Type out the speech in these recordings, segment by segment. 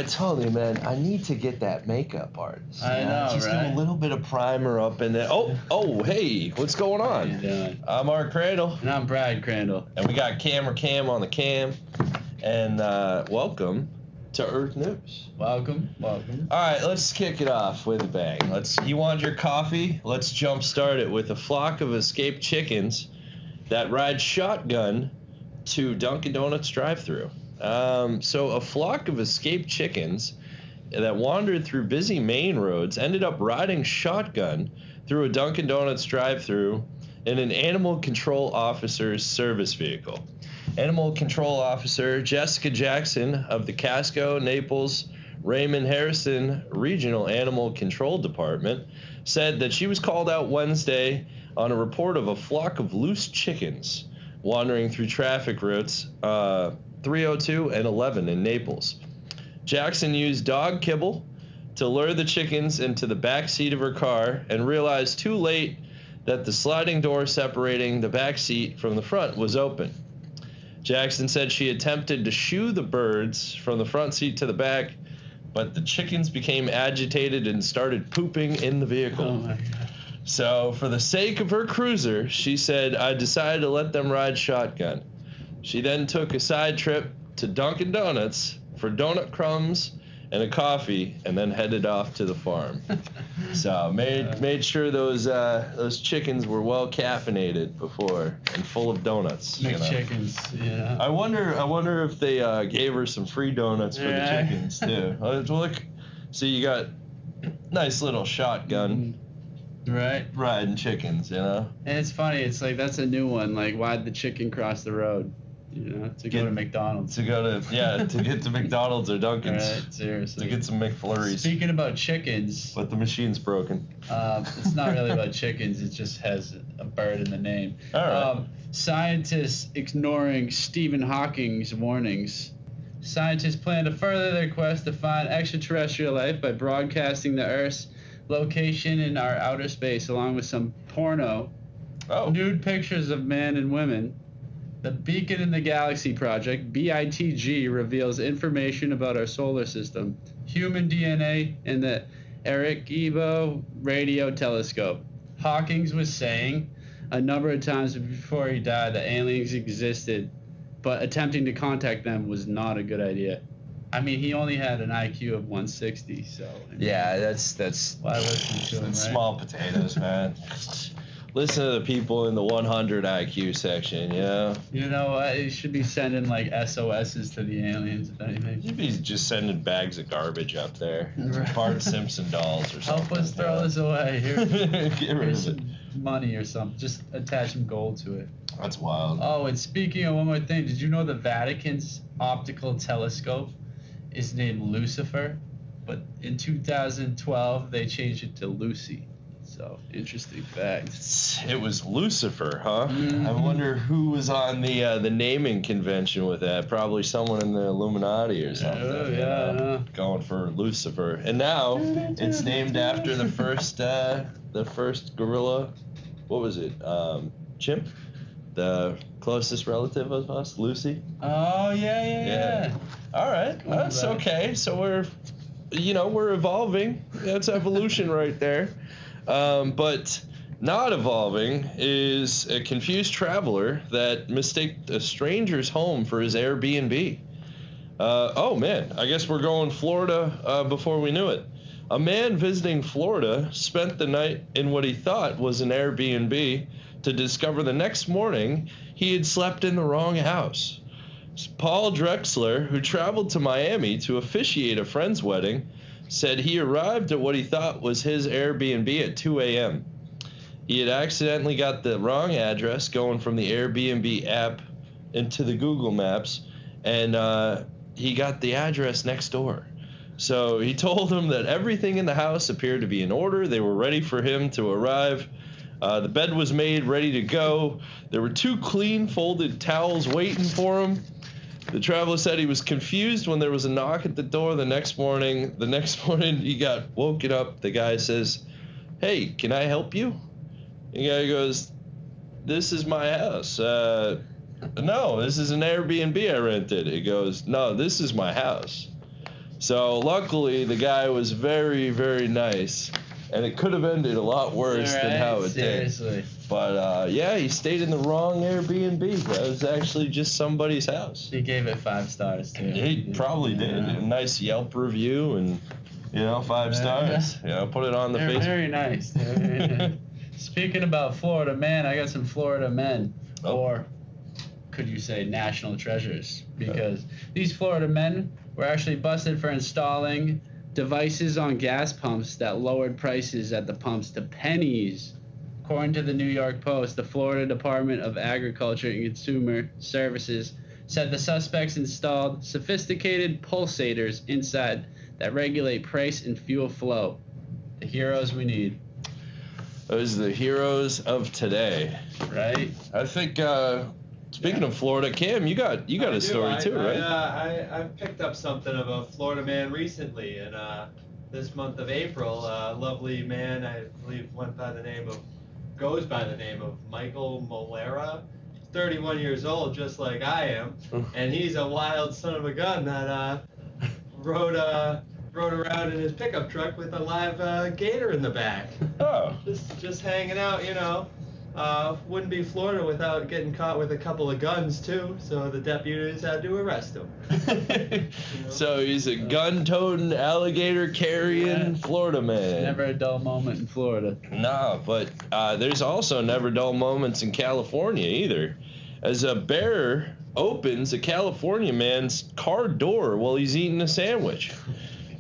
told you, man, I need to get that makeup artist. I know, just right? do a little bit of primer up in there. Oh, hey, what's going on? How you doing? I'm Art Crandall. And I'm Brad Crandall. And we got Camera Cam on the cam. And welcome to Earth News. Welcome. All right, let's kick it off with a bang. You want your coffee? Let's jump start it with a flock of escaped chickens that ride shotgun to Dunkin' Donuts drive-thru. So a flock of escaped chickens that wandered through busy main roads ended up riding shotgun through a Dunkin' Donuts drive-thru in an animal control officer's service vehicle. Animal control officer Jessica Jackson of the Casco, Naples, Raymond Harrison Regional Animal Control Department said that she was called out Wednesday on a report of a flock of loose chickens wandering through traffic routes 302 and 11 in Naples. Jackson used dog kibble to lure the chickens into the back seat of her car and realized too late that the sliding door separating the back seat from the front was open. Jackson said she attempted to shoo the birds from the front seat to the back, but the chickens became agitated and started pooping in the vehicle. Oh my God. So for the sake of her cruiser, she said, I decided to let them ride shotgun. She then took a side trip to Dunkin' Donuts for donut crumbs and a coffee, and then headed off to the farm. So made sure those chickens were well caffeinated before and full of donuts. McChickens, yeah. I wonder if they gave her some free donuts for the chickens too. Look, see, you got nice little shotgun. Right. Riding chickens, you know. And it's funny. It's like that's a new one. Like, why'd the chicken cross the road? You know, to go to McDonald's. To get to McDonald's or Dunkin's. Right, seriously. To get some McFlurries. Speaking about chickens. But the machine's broken. It's not really about chickens. It just has a bird in the name. All right. Scientists ignoring Stephen Hawking's warnings. Scientists plan to further their quest to find extraterrestrial life by broadcasting the Earth's location in our outer space, along with some nude pictures of men and women. The Beacon in the Galaxy Project, BITG, reveals information about our solar system, human DNA, and the Arecibo radio telescope. Hawkins was saying a number of times before he died that aliens existed, but attempting to contact them was not a good idea. I mean, he only had an IQ of 160, so... I mean, yeah, that's... Why listen to him, right? Small potatoes, man. Listen to the people in the 100 IQ section, you know? You know what? You should be sending, like, SOSs to the aliens, if anything. You'd be just sending bags of garbage up there. Right. Bart Simpson dolls or something. Help us throw this away. Here's some money or something. Just attach some gold to it. That's wild. Oh, and speaking of one more thing, did you know the Vatican's optical telescope is named Lucifer? But in 2012, they changed it to Lucy. So, interesting fact. It was Lucifer, huh? Mm-hmm. I wonder who was on the naming convention with that. Probably someone in the Illuminati or something. Oh, yeah. Going for Lucifer. And now it's named after the first gorilla. What was it? Chimp? The closest relative of us, Lucy? Oh, yeah. All right. That's okay. So we're evolving. That's evolution right there. But not evolving is a confused traveler that mistaked a stranger's home for his Airbnb. Oh, man, I guess we're going Florida before we knew it. A man visiting Florida spent the night in what he thought was an Airbnb to discover the next morning he had slept in the wrong house. Paul Drexler, who traveled to Miami to officiate a friend's wedding, said he arrived at what he thought was his Airbnb at 2 a.m. He had accidentally got the wrong address going from the Airbnb app into the Google Maps, and he got the address next door. So he told him that everything in the house appeared to be in order. They were ready for him to arrive. The bed was made, ready to go. There were 2 clean folded towels waiting for him. The traveler said he was confused when there was a knock at the door the next morning. The next morning, he got woken up. The guy says, "Hey, can I help you?" The guy goes, "This is my house." "No, this is an Airbnb I rented." He goes, "No, this is my house." So luckily, the guy was very, very nice, and it could have ended a lot worse than how it Seriously. did. But yeah, he stayed in the wrong Airbnb. That was actually just somebody's house. He gave it 5 stars too. He probably did. A nice Yelp review and 5 stars. Put it on the They're Facebook. very nice. They're very nice. Speaking about Florida man, I got some Florida men, or could you say national treasures? Because these Florida men were actually busted for installing devices on gas pumps that lowered prices at the pumps to pennies. According to the New York Post, the Florida Department of Agriculture and Consumer Services said the suspects installed sophisticated pulsators inside that regulate price and fuel flow. The heroes we need. Those are the heroes of today. Right? I think, speaking of Florida, Cam, you got a story too, right? I picked up something of a Florida man recently, and this month of April, a lovely man, I believe goes by the name of Michael Molera. 31 years old, just like I am, and he's a wild son of a gun that rode around in his pickup truck with a live gator in the back. Oh. Just hanging out, wouldn't be Florida without getting caught with a couple of guns too, so the deputies had to arrest him. So he's a gun-toting, alligator-carrying Florida man. Never a dull moment in Florida. Nah, but there's also never dull moments in California either. As a bear opens a California man's car door while he's eating a sandwich.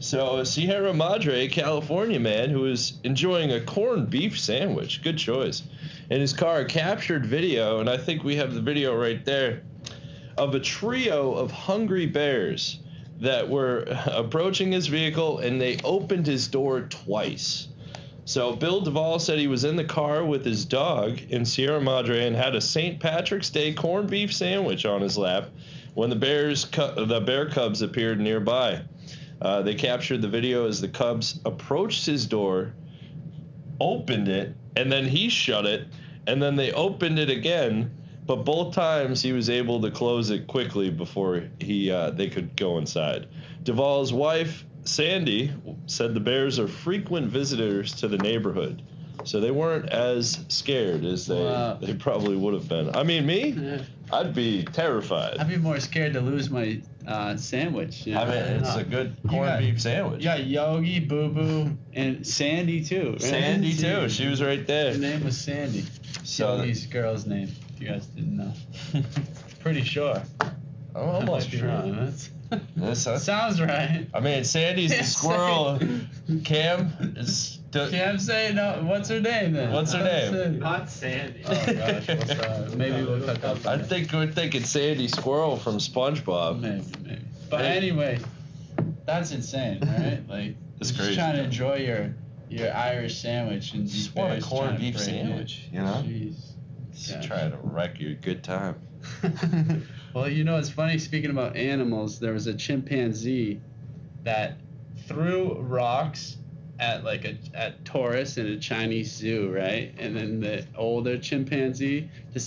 So a Sierra Madre California man who was enjoying a corned beef sandwich, good choice, in his car captured video, and I think we have the video right there, of a trio of hungry bears that were approaching his vehicle, and they opened his door twice. So Bill Duvall said he was in the car with his dog in Sierra Madre and had a St. Patrick's Day corned beef sandwich on his lap when the bear cubs appeared nearby. They captured the video as the cubs approached his door, opened it, and then he shut it, and then they opened it again, but both times he was able to close it quickly before they could go inside. Duvall's wife, Sandy, said the bears are frequent visitors to the neighborhood, so they weren't as scared as they probably would have been. I mean, me, I'd be terrified. I'd be more scared to lose my sandwich. I mean, it's a good corned beef sandwich. You got Yogi, Boo Boo, and Sandy too. Right? Sandy too. She was right there. Her name was Sandy. So Yogi's girl's name. If you guys didn't know. Pretty sure. I'm almost sure. Sounds right. I mean, Sandy's the squirrel. Cam is. Cam say no. What's her name then? What's her name? Not Sandy. Oh gosh. Maybe we'll cut that. I think we're thinking Sandy Squirrel from SpongeBob. Maybe. But anyway, that's insane, right? Like, It's just crazy. trying to enjoy your Irish sandwich and Just want a corned beef sandwich, you know? Jeez. Just trying to wreck your good time. Well, it's funny, speaking about animals, there was a chimpanzee that threw rocks at tourists in a Chinese zoo, right? And then the older chimpanzee he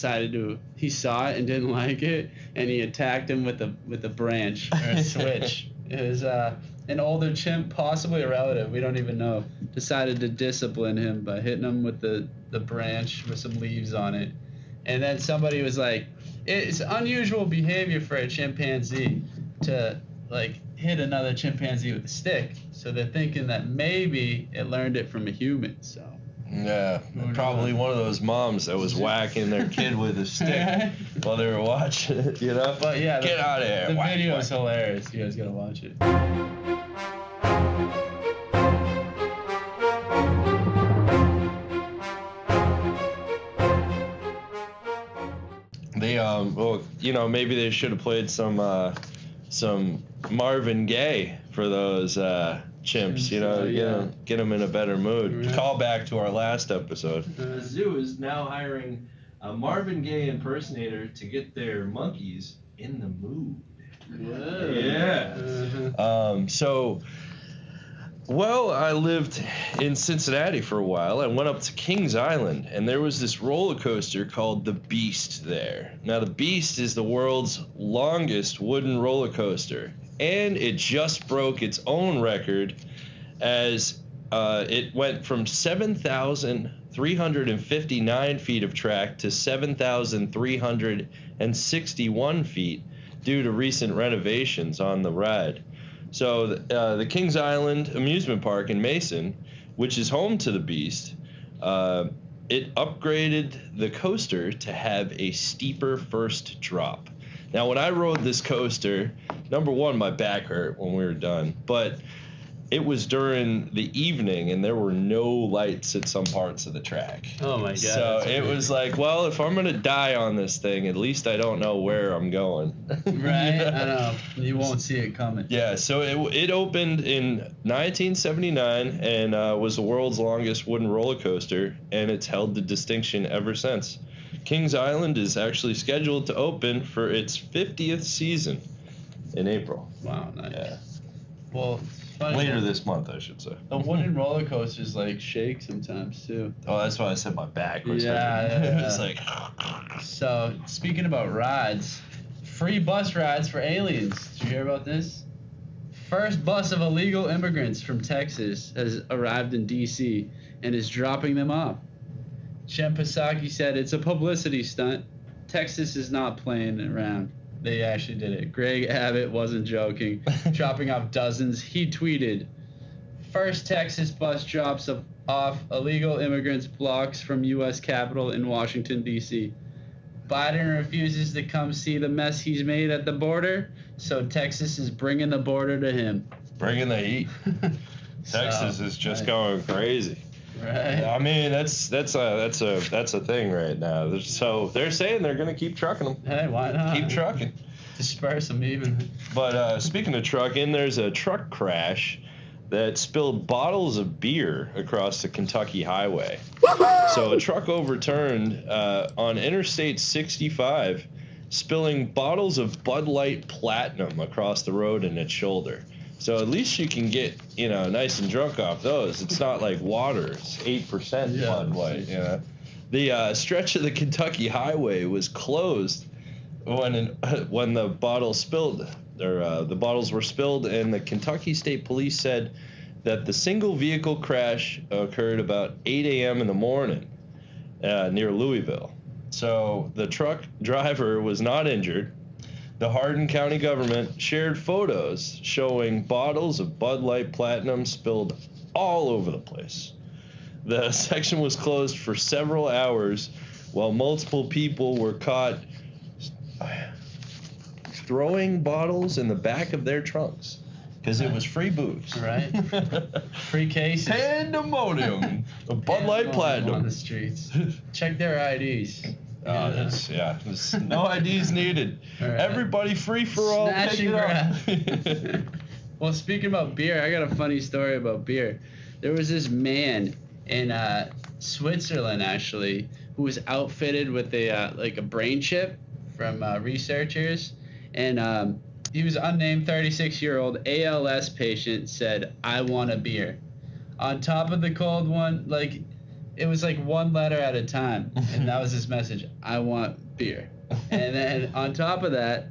saw it and didn't like it, and he attacked him with a branch or a switch. It was an older chimp, possibly a relative, we don't even know, decided to discipline him by hitting him with the branch with some leaves on it. And then somebody was like, it's unusual behavior for a chimpanzee to hit another chimpanzee with a stick. So they're thinking that maybe it learned it from a human. So Yeah, probably one of those moms that was whacking their kid with a stick while they were watching it, you know? But yeah, Get out of here. The Whack, video whack. is hilarious. You guys gotta watch it. They maybe they should have played some Marvin Gaye for those chimps, get them in a better mood. Right. Call back to our last episode. The zoo is now hiring a Marvin Gaye impersonator to get their monkeys in the mood. I lived in Cincinnati for a while. I went up to Kings Island, and there was this roller coaster called the Beast there. Now, the Beast is the world's longest wooden roller coaster, and it just broke its own record as it went from 7,359 feet of track to 7,361 feet due to recent renovations on the ride. So the Kings Island amusement park in Mason, which is home to the Beast, it upgraded the coaster to have a steeper first drop. Now, when I rode this coaster, number one, my back hurt when we were done, but it was during the evening and there were no lights at some parts of the track. Oh my God. So it was like, well, if I'm going to die on this thing, at least I don't know where I'm going. Right? I know. You won't see it coming. Yeah, so it opened in 1979 and was the world's longest wooden roller coaster, and it's held the distinction ever since. Kings Island is actually scheduled to open for its 50th season in April. Wow, nice. Yeah. Well, funny. Later this month, I should say. The wooden roller coasters like shake sometimes too. Oh, that's why I said my back was Yeah. It's like. So, speaking about rides, free bus rides for aliens. Did you hear about this? First bus of illegal immigrants from Texas has arrived in D.C. and is dropping them off. Chimp said it's a publicity stunt. Texas is not playing around. They actually did it. Greg Abbott wasn't joking. Dropping off dozens. He tweeted, "First Texas bus drops off illegal immigrants blocks from U.S. Capitol in Washington, D.C. Biden refuses to come see the mess he's made at the border, so Texas is bringing the border to him." Bringing the heat. Texas is just going crazy. Right. I mean, that's a thing right now. So they're saying they're gonna keep trucking them. Hey, why not? Keep trucking. Disperse them even. But speaking of trucking, there's a truck crash that spilled bottles of beer across the Kentucky highway. So a truck overturned on Interstate 65, spilling bottles of Bud Light Platinum across the road in its shoulder. So at least you can get, nice and drunk off those. It's not like water. It's 8% Bud Light, The stretch of the Kentucky highway was closed when the bottles spilled, or the bottles were spilled, and the Kentucky State Police said that the single vehicle crash occurred about 8 a.m. in the morning near Louisville. So the truck driver was not injured. The Hardin County government shared photos showing bottles of Bud Light Platinum spilled all over the place. The section was closed for several hours while multiple people were caught throwing bottles in the back of their trunks because it was free booze. Right. Free cases. Pandemonium of Bud Light Platinum. On the streets. Check their IDs. There's no IDs needed. Right. Everybody free for all. Snatch Pick and it up. Well, speaking about beer, I got a funny story about beer. There was this man in Switzerland, actually, who was outfitted with a brain chip from researchers, and he was unnamed 36-year-old ALS patient, said, "I want a beer." On top of the cold one, it was like one letter at a time, and that was his message: "I want beer." And then on top of that,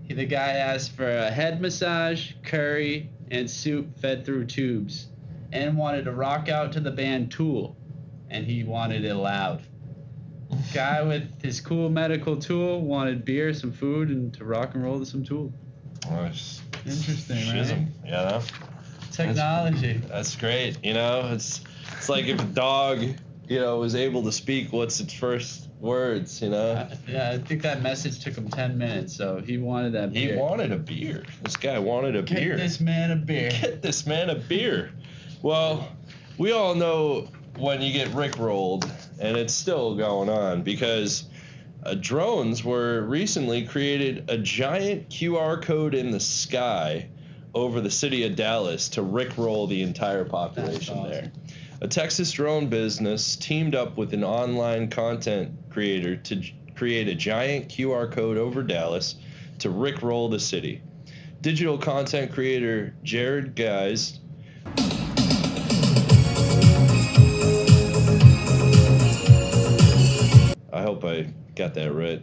the guy asked for a head massage, curry, and soup fed through tubes, and wanted to rock out to the band Tool, and he wanted it loud. Guy with his cool medical tool wanted beer, some food, and to rock and roll to some Tool. Nice. Interesting, Schism, right? Technology. That's great. It's like if a dog, was able to speak, what's its first words, Yeah, I think that message took him 10 minutes, so he wanted that beer. He wanted a beer. This guy wanted a beer. Get this man a beer. Get this man a beer. Well, we all know when you get Rickrolled, and it's still going on, because drones were recently created a giant QR code in the sky over the city of Dallas to Rickroll the entire population awesome. there. A Texas drone business teamed up with an online content creator to create a giant QR code over Dallas to Rickroll the city. Digital content creator Jared Guys I hope I got that right.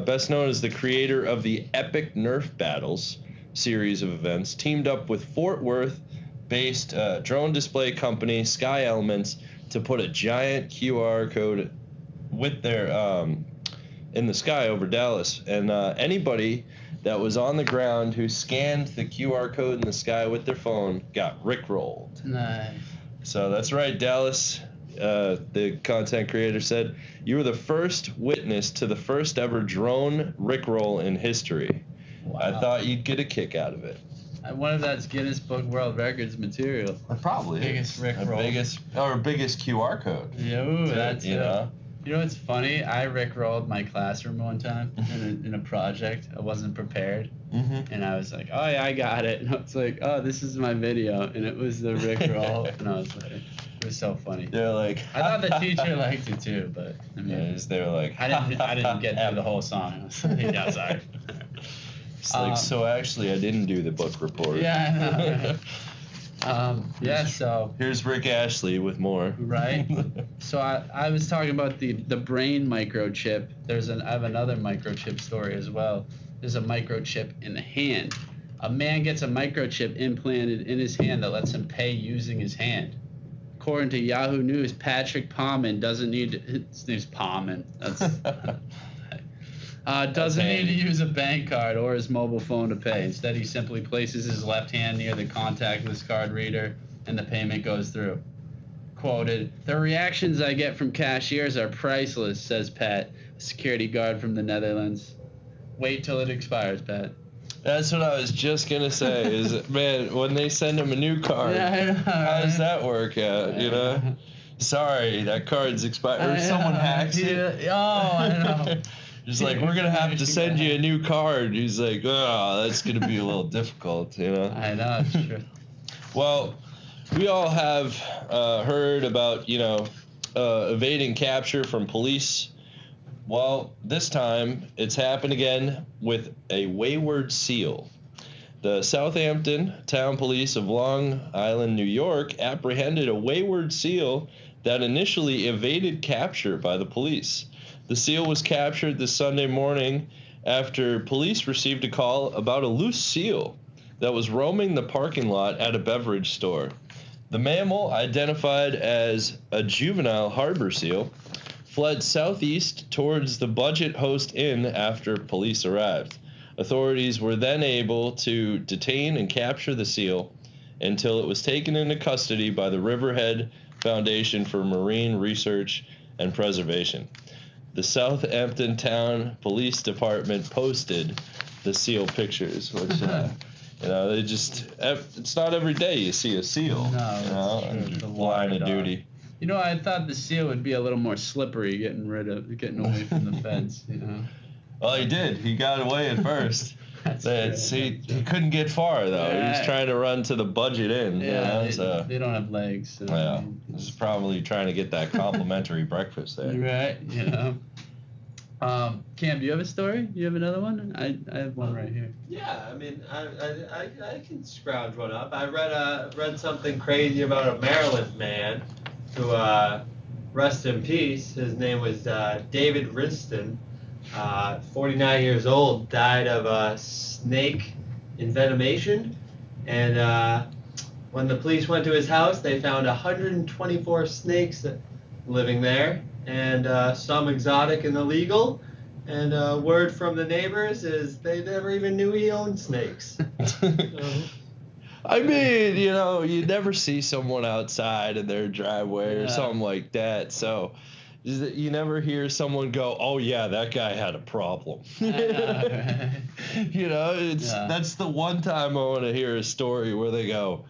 Best known as the creator of the epic Nerf battles, series of events, teamed up with Fort Worth-based drone display company Sky Elements to put a giant QR code with their in the sky over Dallas, and anybody that was on the ground who scanned the QR code in the sky with their phone got Rickrolled. Nice. So that's right, Dallas. The content creator said, "You were the first witness to the first ever drone Rickroll in history. Wow. I thought you'd get a kick out of it." I wonder if that's Guinness Book World Records material. Probably Biggest Rickroll. Biggest QR code. Yeah, ooh, that's you know. You know what's funny? I Rickrolled my classroom one time in a project. I wasn't prepared, and I was like, "Oh yeah, I got it." And I was like, "Oh, this is my video," and it was the Rickroll, and I was like, it was so funny. They're like, I thought the teacher liked it too, but I mean, they were like, I didn't get through the whole song. I was like, yeah, sorry. It's like, so actually, I didn't do the book report. Yeah, I know. Yeah, so. Here's Rick Ashley with more. Right. So I was talking about the brain microchip. I have another microchip story as well. There's a microchip in the hand. A man gets a microchip implanted in his hand that lets him pay using his hand. According to Yahoo News, Patrick Palman doesn't need to, his name's Palman. Doesn't need to use a bank card or his mobile phone to pay. Instead, he simply places his left hand near the contactless card reader, and the payment goes through. Quoted, "The reactions I get from cashiers are priceless," says Pat, a security guard from the Netherlands. Wait till it expires, Pat. That's what I was just gonna say. Is man, when they send him a new card, how does that work out? You know, sorry, that card's expired. Or someone hacks it. Oh, I know. Just like, we're gonna have to send you a new card. He's like, oh, that's gonna be a little difficult, you know. I know, it's true. Well, we all have heard about, evading capture from police. Well, this time it's happened again with a Wayward Seal. The Southampton Town Police of Long Island, New York, apprehended a Wayward Seal that initially evaded capture by the police. The seal was captured this Sunday morning after police received a call about a loose seal that was roaming the parking lot at a beverage store. The mammal, identified as a juvenile harbor seal, fled southeast towards the Budget Host Inn after police arrived. Authorities were then able to detain and capture the seal until it was taken into custody by the Riverhead Foundation for Marine Research and Preservation. The Southampton Town Police Department posted the seal pictures, which, it's not every day you see a seal. No, it's true. Line of duty. You know, I thought the seal would be a little more slippery, getting away from the fence, you know. Well, he did. He got away at first. He couldn't get far, though. He was trying to run to the Budget Inn. Yeah, they don't have legs. So, yeah, he's probably trying to get that complimentary breakfast there. Right, you know. Cam, do you have a story? Do you have another one? I have one right here. Yeah, I mean, I can scrounge one up. I read something crazy about a Maryland man who, rest in peace, his name was David Riston, 49 years old, died of snake envenomation, and when the police went to his house, they found 124 snakes living there, and some exotic and illegal, and word from the neighbors is they never even knew he owned snakes. I mean, you never see someone outside in their driveway or something like that, so you never hear someone go, "Oh yeah, that guy had a problem." That's the one time I want to hear a story where they go,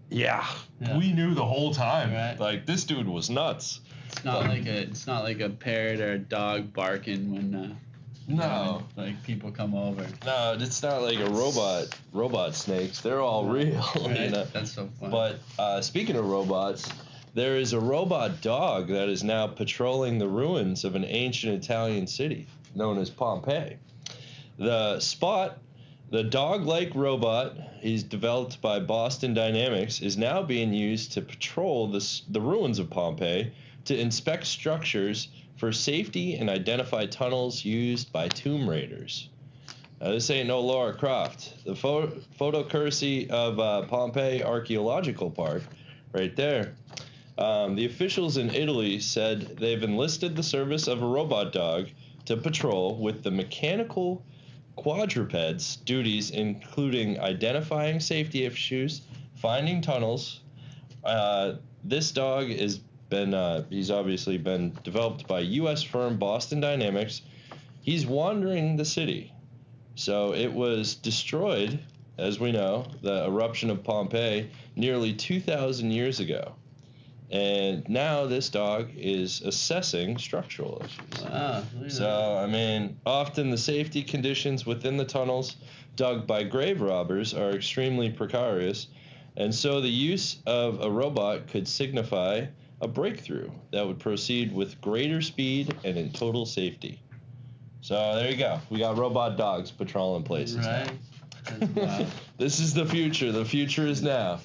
yeah, we knew the whole time. Right. Like, this dude was nuts. It's not like a parrot or a dog barking when people come over. No, it's not like a robot snakes. They're all real. Right. That's so fun. But speaking of robots, there is a robot dog that is now patrolling the ruins of an ancient Italian city known as Pompeii. The Spot, the dog-like robot, he's developed by Boston Dynamics, is now being used to patrol the ruins of Pompeii to inspect structures for safety and identify tunnels used by tomb raiders. This ain't no Laura Croft. The photo courtesy of Pompeii Archaeological Park, right there. The officials in Italy said they've enlisted the service of a robot dog to patrol with the mechanical quadrupeds duties, including identifying safety issues, finding tunnels. This dog is he's obviously been developed by U.S. firm Boston Dynamics. He's wandering the city. So it was destroyed, as we know, the eruption of Pompeii nearly 2,000 years ago. And now this dog is assessing structural issues. Wow. So, I mean, often the safety conditions within the tunnels dug by grave robbers are extremely precarious. And so the use of a robot could signify a breakthrough that would proceed with greater speed and in total safety. So there you go. We got robot dogs patrolling places right. now. Wow. This is the future. The future is now.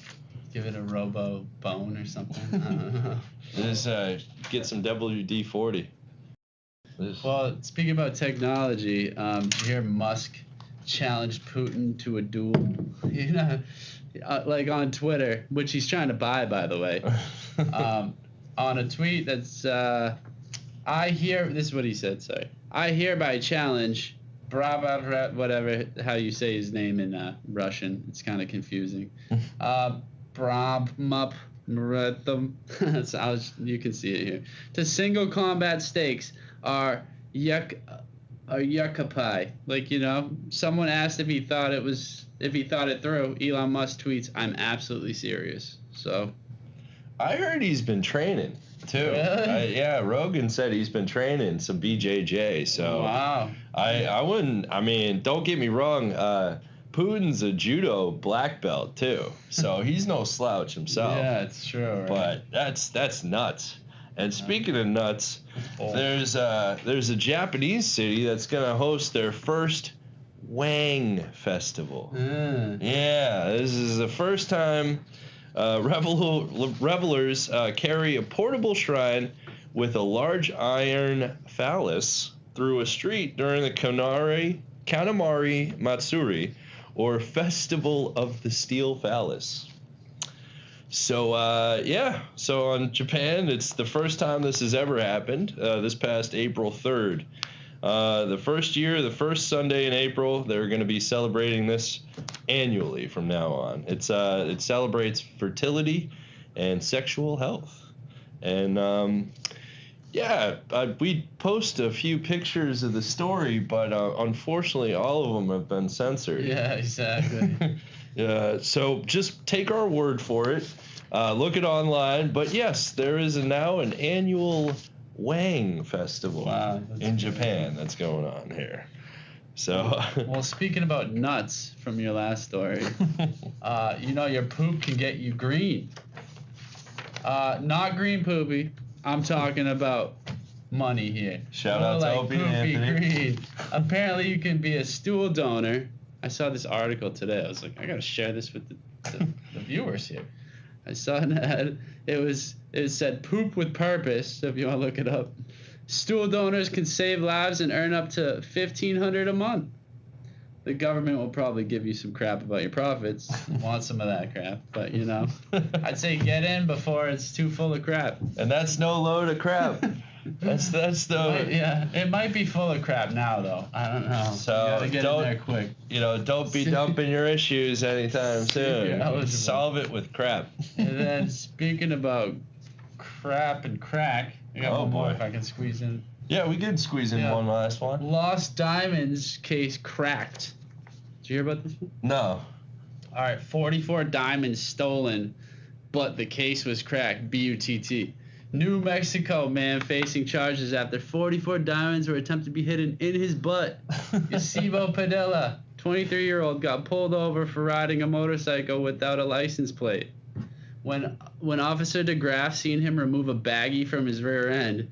Give it a robo bone or something. I don't know. Just get some WD-40. Well, speaking about technology, did you hear Musk challenged Putin to a duel? You know, like on Twitter, which he's trying to buy, by the way. On a tweet that's, this is what he said, sorry. I hereby challenge, whatever, how you say his name in Russian. It's kind of confusing. Brabmup, you can see it here. To single combat stakes are yuccapi. Like, you know, someone asked if he thought it through. Elon Musk tweets, "I'm absolutely serious." So, I heard he's been training too. Really? Yeah, Rogan said he's been training some BJJ. So wow. I wouldn't. I mean, don't get me wrong. Putin's a judo black belt too, so he's no slouch himself. Yeah, it's true. Right? But that's nuts. And speaking of nuts, there's a Japanese city that's gonna host their first Wang Festival. Yeah, this is the first time revelers carry a portable shrine with a large iron phallus through a street during the Kanamari Matsuri, or Festival of the Steel Phallus. So, so on Japan, it's the first time this has ever happened, this past April 3rd. The first Sunday in April, they're going to be celebrating this annually from now on. It celebrates fertility and sexual health. And, we post a few pictures of the story, but unfortunately, all of them have been censored. Yeah, exactly. So just take our word for it. Look it online. But yes, there is now an annual Wang Festival in Japan that's going on here. So. Well, speaking about nuts from your last story, your poop can get you green. Not green poopy. I'm talking about money here. Shout out to Opie and Anthony. Green. Apparently, you can be a stool donor. I saw this article today. I was like, I gotta share this with the viewers here. I saw an ad. It said "poop with purpose." So if you want to look it up, stool donors can save lives and earn up to $1,500 a month. The government will probably give you some crap about your profits. Want some of that crap, but I'd say get in before it's too full of crap. And that's no load of crap. That's the. It might be full of crap now though. I don't know. So you gotta get in there quick. Don't be dumping your issues anytime soon. Solve it with crap. And then speaking about crap and crack, I got one more if I can squeeze in. Yeah, we could squeeze in one last one. Lost diamonds case cracked. Did you hear about this one? No. All right, 44 diamonds stolen, but the case was cracked. BUTT. New Mexico man facing charges after 44 diamonds were attempted to be hidden in his butt. Yasivo Padilla, 23-year-old, got pulled over for riding a motorcycle without a license plate. When Officer DeGraff seen him remove a baggie from his rear end,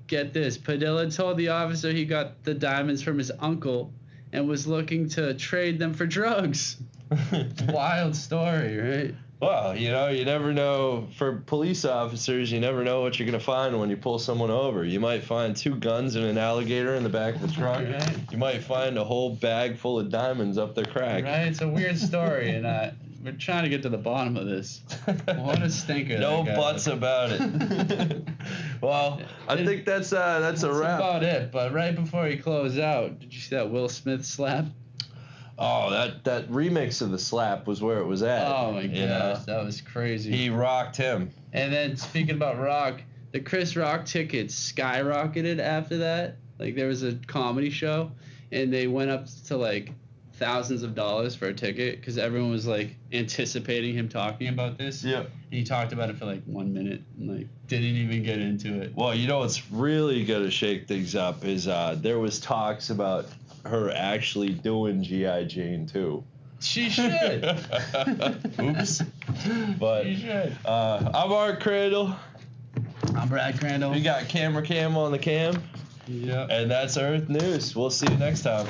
get this, Padilla told the officer he got the diamonds from his uncle and was looking to trade them for drugs. Wild story, right? Well, you know, you never know. For police officers, you never know what you're going to find when you pull someone over. You might find 2 guns and an alligator in the back of the truck. Right. You might find a whole bag full of diamonds up their crack. Right, it's a weird story, and we're trying to get to the bottom of this. What a stinker. No that guy buts was. about it. Well, I think that's a wrap. That's about it. But right before he closed out, did you see that Will Smith slap? Oh, that remix of the slap was where it was at. Oh my you know? gosh, that was crazy. He rocked him. And then speaking about Rock, the Chris Rock tickets skyrocketed after that. Like there was a comedy show, and they went up to like thousands of dollars for a ticket because everyone was like anticipating him talking about this. Yeah. And he talked about it for like 1 minute and like didn't even get into it. Well, you know what's really gonna shake things up is there was talks about her actually doing G.I. Jane too. She should. Oops. But She should. I'm Art Crandall. I'm Brad Crandall. We got Camera Cam on the cam. Yep. And that's Earth News. We'll see you next time.